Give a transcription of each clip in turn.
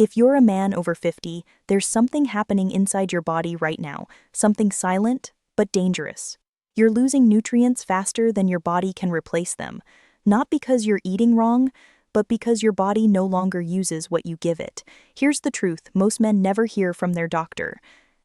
If you're a man over 50, there's something happening inside your body right now, something silent but dangerous. You're losing nutrients faster than your body can replace them, not because you're eating wrong, but because your body no longer uses what you give it. Here's the truth most men never hear from their doctor.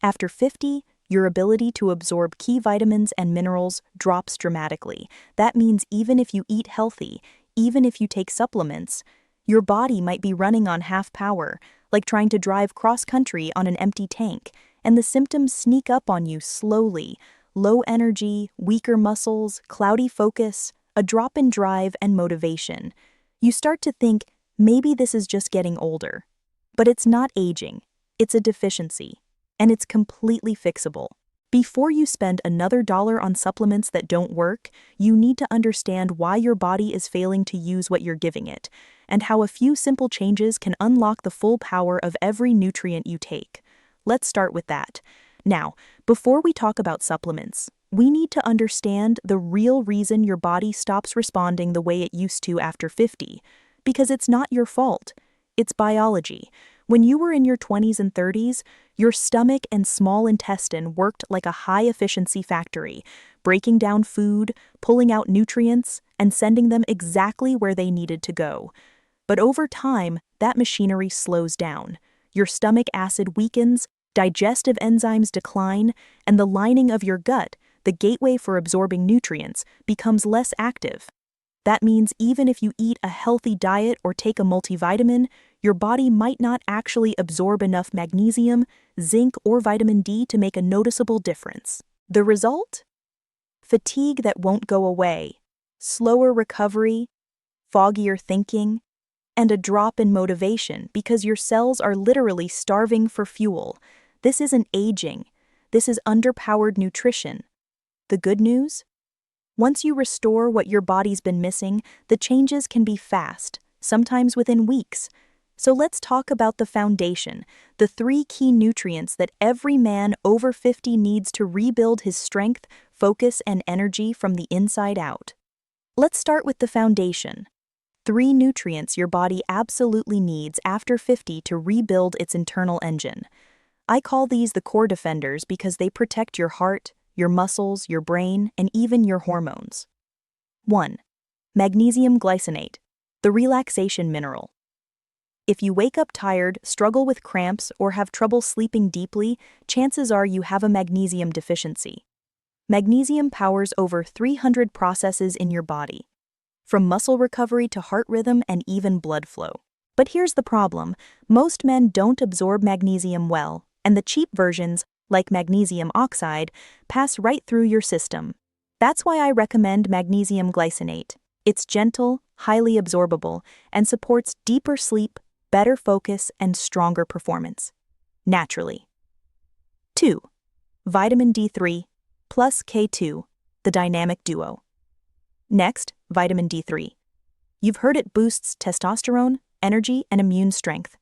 After 50, your ability to absorb key vitamins and minerals drops dramatically. That means even if you eat healthy, even if you take supplements, your body might be running on half power, like trying to drive cross-country on an empty tank, and the symptoms sneak up on you slowly. Low energy, weaker muscles, cloudy focus, a drop in drive and motivation. You start to think, maybe this is just getting older. But it's not aging, it's a deficiency, and it's completely fixable. Before you spend another dollar on supplements that don't work, you need to understand why your body is failing to use what you're giving it, and how a few simple changes can unlock the full power of every nutrient you take. Let's start with that. Now, before we talk about supplements, we need to understand the real reason your body stops responding the way it used to after 50, because it's not your fault. It's biology. When you were in your 20s and 30s, your stomach and small intestine worked like a high-efficiency factory, breaking down food, pulling out nutrients, and sending them exactly where they needed to go. But over time, that machinery slows down. Your stomach acid weakens, digestive enzymes decline, and the lining of your gut, the gateway for absorbing nutrients, becomes less active. That means even if you eat a healthy diet or take a multivitamin, your body might not actually absorb enough magnesium, zinc, or vitamin D to make a noticeable difference. The result? Fatigue that won't go away, slower recovery, foggier thinking, and a drop in motivation because your cells are literally starving for fuel. This isn't aging. This is underpowered nutrition. The good news? Once you restore what your body's been missing, the changes can be fast, sometimes within weeks. So let's talk about the foundation, the 3 key nutrients that every man over 50 needs to rebuild his strength, focus, and energy from the inside out. Let's start with the foundation. 3 nutrients your body absolutely needs after 50 to rebuild its internal engine. I call these the core defenders because they protect your heart, your muscles, your brain, and even your hormones. 1. Magnesium glycinate, the relaxation mineral. If you wake up tired, struggle with cramps, or have trouble sleeping deeply, chances are you have a magnesium deficiency. Magnesium powers over 300 processes in your body, from muscle recovery to heart rhythm and even blood flow. But here's the problem: most men don't absorb magnesium well, and the cheap versions, like magnesium oxide, pass right through your system. That's why I recommend magnesium glycinate. It's gentle, highly absorbable, and supports deeper sleep, better focus, and stronger performance. Naturally. 2. Vitamin D3 plus K2, the dynamic duo. Next, vitamin D3. You've heard it boosts testosterone, energy, and immune strength.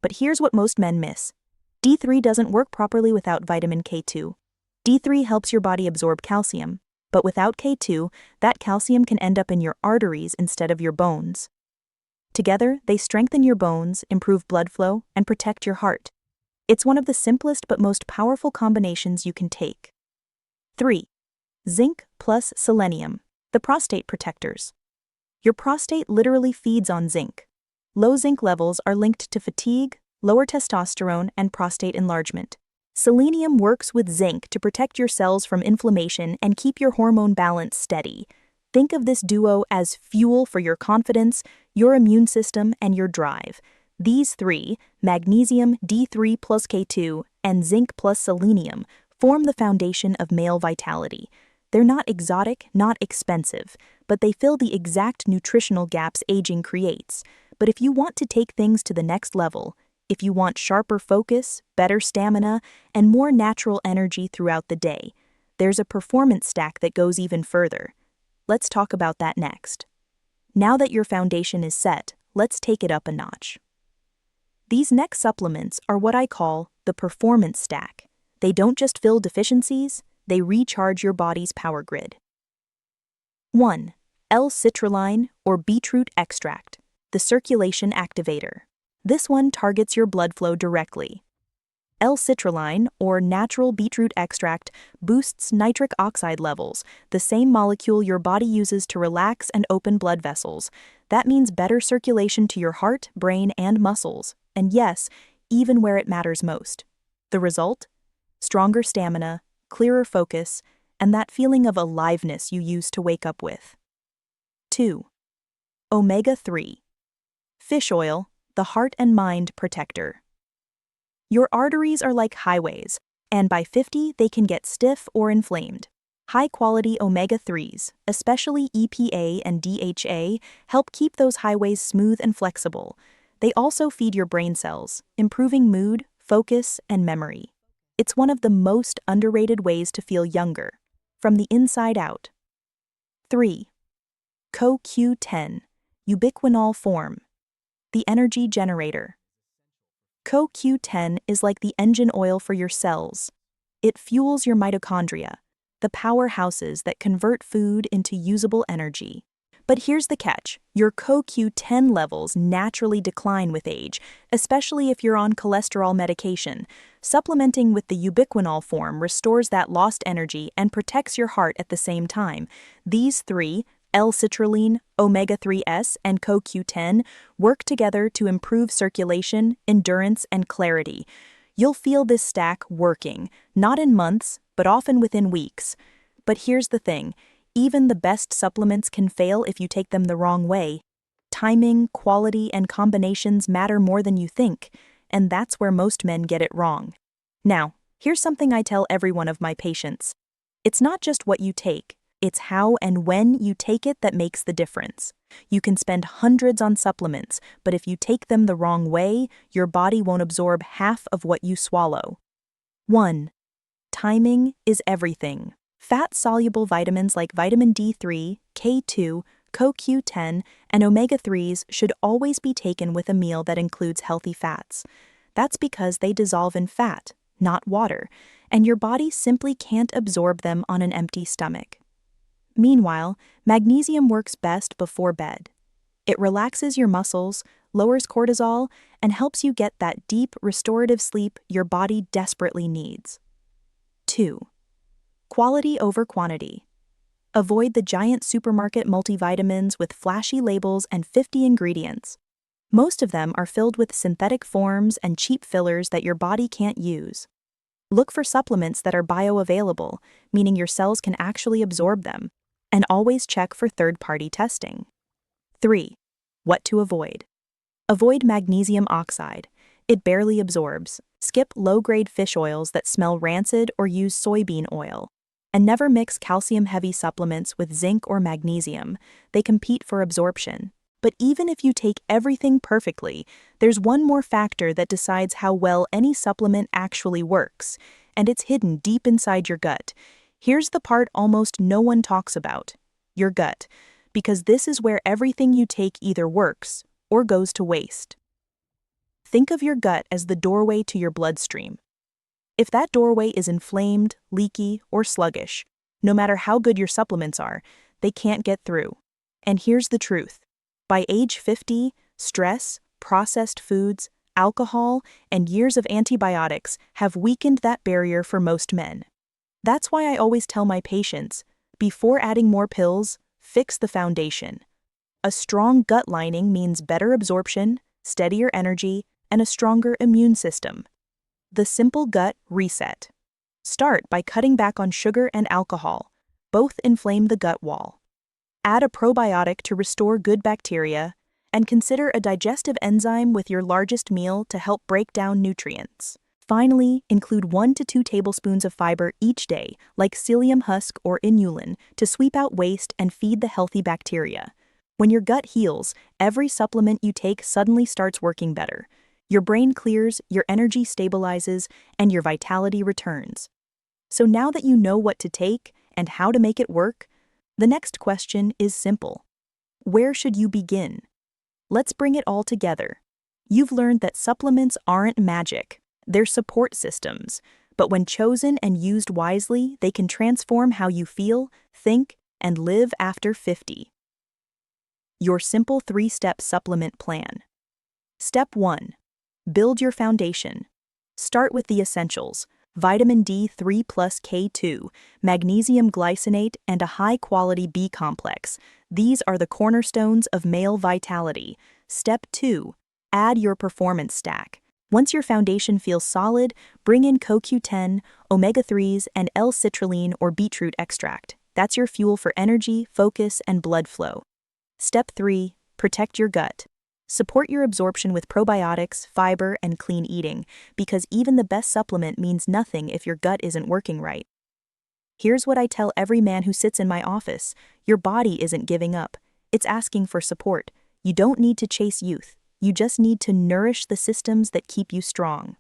But here's what most men miss. D3 doesn't work properly without vitamin K2. D3 helps your body absorb calcium, but without K2, that calcium can end up in your arteries instead of your bones. Together, they strengthen your bones, improve blood flow, and protect your heart. It's one of the simplest but most powerful combinations you can take. 3. Zinc plus selenium, the prostate protectors. Your prostate literally feeds on zinc. Low zinc levels are linked to fatigue, lower testosterone, and prostate enlargement. Selenium works with zinc to protect your cells from inflammation and keep your hormone balance steady. Think of this duo as fuel for your confidence, your immune system, and your drive. These 3, magnesium, D3 plus K2, and zinc plus selenium, form the foundation of male vitality. They're not exotic, not expensive, but they fill the exact nutritional gaps aging creates. But if you want to take things to the next level, if you want sharper focus, better stamina, and more natural energy throughout the day, there's a performance stack that goes even further. Let's talk about that next. Now that your foundation is set, let's take it up a notch. These next supplements are what I call the performance stack. They don't just fill deficiencies, they recharge your body's power grid. 1. L-citrulline or beetroot extract, the circulation activator. This one targets your blood flow directly. L-citrulline, or natural beetroot extract, boosts nitric oxide levels, the same molecule your body uses to relax and open blood vessels. That means better circulation to your heart, brain, and muscles. And yes, even where it matters most. The result? Stronger stamina, clearer focus, and that feeling of aliveness you used to wake up with. 2. Omega-3. Fish oil, the heart and mind protector. Your arteries are like highways, and by 50 they can get stiff or inflamed. High-quality omega-3s, especially EPA and DHA, help keep those highways smooth and flexible. They also feed your brain cells, improving mood, focus, and memory. It's one of the most underrated ways to feel younger, from the inside out. 3. CoQ10, ubiquinol form. The energy generator. CoQ10 is like the engine oil for your cells. It fuels your mitochondria, the powerhouses that convert food into usable energy. But here's the catch. Your CoQ10 levels naturally decline with age, especially if you're on cholesterol medication. Supplementing with the ubiquinol form restores that lost energy and protects your heart at the same time. These three, L-citrulline, omega-3s, and CoQ10, work together to improve circulation, endurance, and clarity. You'll feel this stack working, not in months, but often within weeks. But here's the thing. Even the best supplements can fail if you take them the wrong way. Timing, quality, and combinations matter more than you think, and that's where most men get it wrong. Now, here's something I tell every one of my patients. It's not just what you take, it's how and when you take it that makes the difference. You can spend hundreds on supplements, but if you take them the wrong way, your body won't absorb half of what you swallow. 1. Timing is everything. Fat-soluble vitamins like vitamin D3, K2, CoQ10, and omega-3s should always be taken with a meal that includes healthy fats. That's because they dissolve in fat, not water, and your body simply can't absorb them on an empty stomach. Meanwhile, magnesium works best before bed. It relaxes your muscles, lowers cortisol, and helps you get that deep, restorative sleep your body desperately needs. 2. Quality over quantity. Avoid the giant supermarket multivitamins with flashy labels and 50 ingredients. Most of them are filled with synthetic forms and cheap fillers that your body can't use. Look for supplements that are bioavailable, meaning your cells can actually absorb them, and always check for third-party testing. 3. What to avoid. Avoid magnesium oxide. It barely absorbs. Skip low-grade fish oils that smell rancid or use soybean oil. And never mix calcium-heavy supplements with zinc or magnesium. They compete for absorption. But even if you take everything perfectly, there's one more factor that decides how well any supplement actually works, and it's hidden deep inside your gut. Here's the part almost no one talks about: your gut, because this is where everything you take either works or goes to waste. Think of your gut as the doorway to your bloodstream. If that doorway is inflamed, leaky, or sluggish, no matter how good your supplements are, they can't get through. And here's the truth. By age 50, stress, processed foods, alcohol, and years of antibiotics have weakened that barrier for most men. That's why I always tell my patients, before adding more pills, fix the foundation. A strong gut lining means better absorption, steadier energy, and a stronger immune system. The simple gut reset. Start by cutting back on sugar and alcohol. Both inflame the gut wall. Add a probiotic to restore good bacteria, and consider a digestive enzyme with your largest meal to help break down nutrients. Finally, include 1 to 2 tablespoons of fiber each day, like psyllium husk or inulin, to sweep out waste and feed the healthy bacteria. When your gut heals, every supplement you take suddenly starts working better. Your brain clears, your energy stabilizes, and your vitality returns. So now that you know what to take and how to make it work, the next question is simple. Where should you begin? Let's bring it all together. You've learned that supplements aren't magic. They're support systems, but when chosen and used wisely, they can transform how you feel, think, and live after 50. Your simple 3-step supplement plan. Step 1. Build your foundation. Start with the essentials: vitamin D3 plus K2, magnesium glycinate, and a high-quality B complex. These are the cornerstones of male vitality. Step 2. Add your performance stack. Once your foundation feels solid, bring in CoQ10, omega-3s, and L-citrulline or beetroot extract. That's your fuel for energy, focus, and blood flow. Step 3. Protect your gut. Support your absorption with probiotics, fiber, and clean eating, because even the best supplement means nothing if your gut isn't working right. Here's what I tell every man who sits in my office: your body isn't giving up. It's asking for support. You don't need to chase youth. You just need to nourish the systems that keep you strong.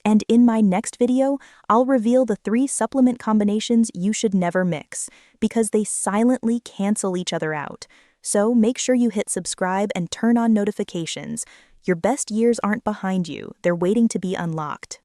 And in my next video, I'll reveal the 3 supplement combinations you should never mix, because they silently cancel each other out. So make sure you hit subscribe and turn on notifications. Your best years aren't behind you, they're waiting to be unlocked.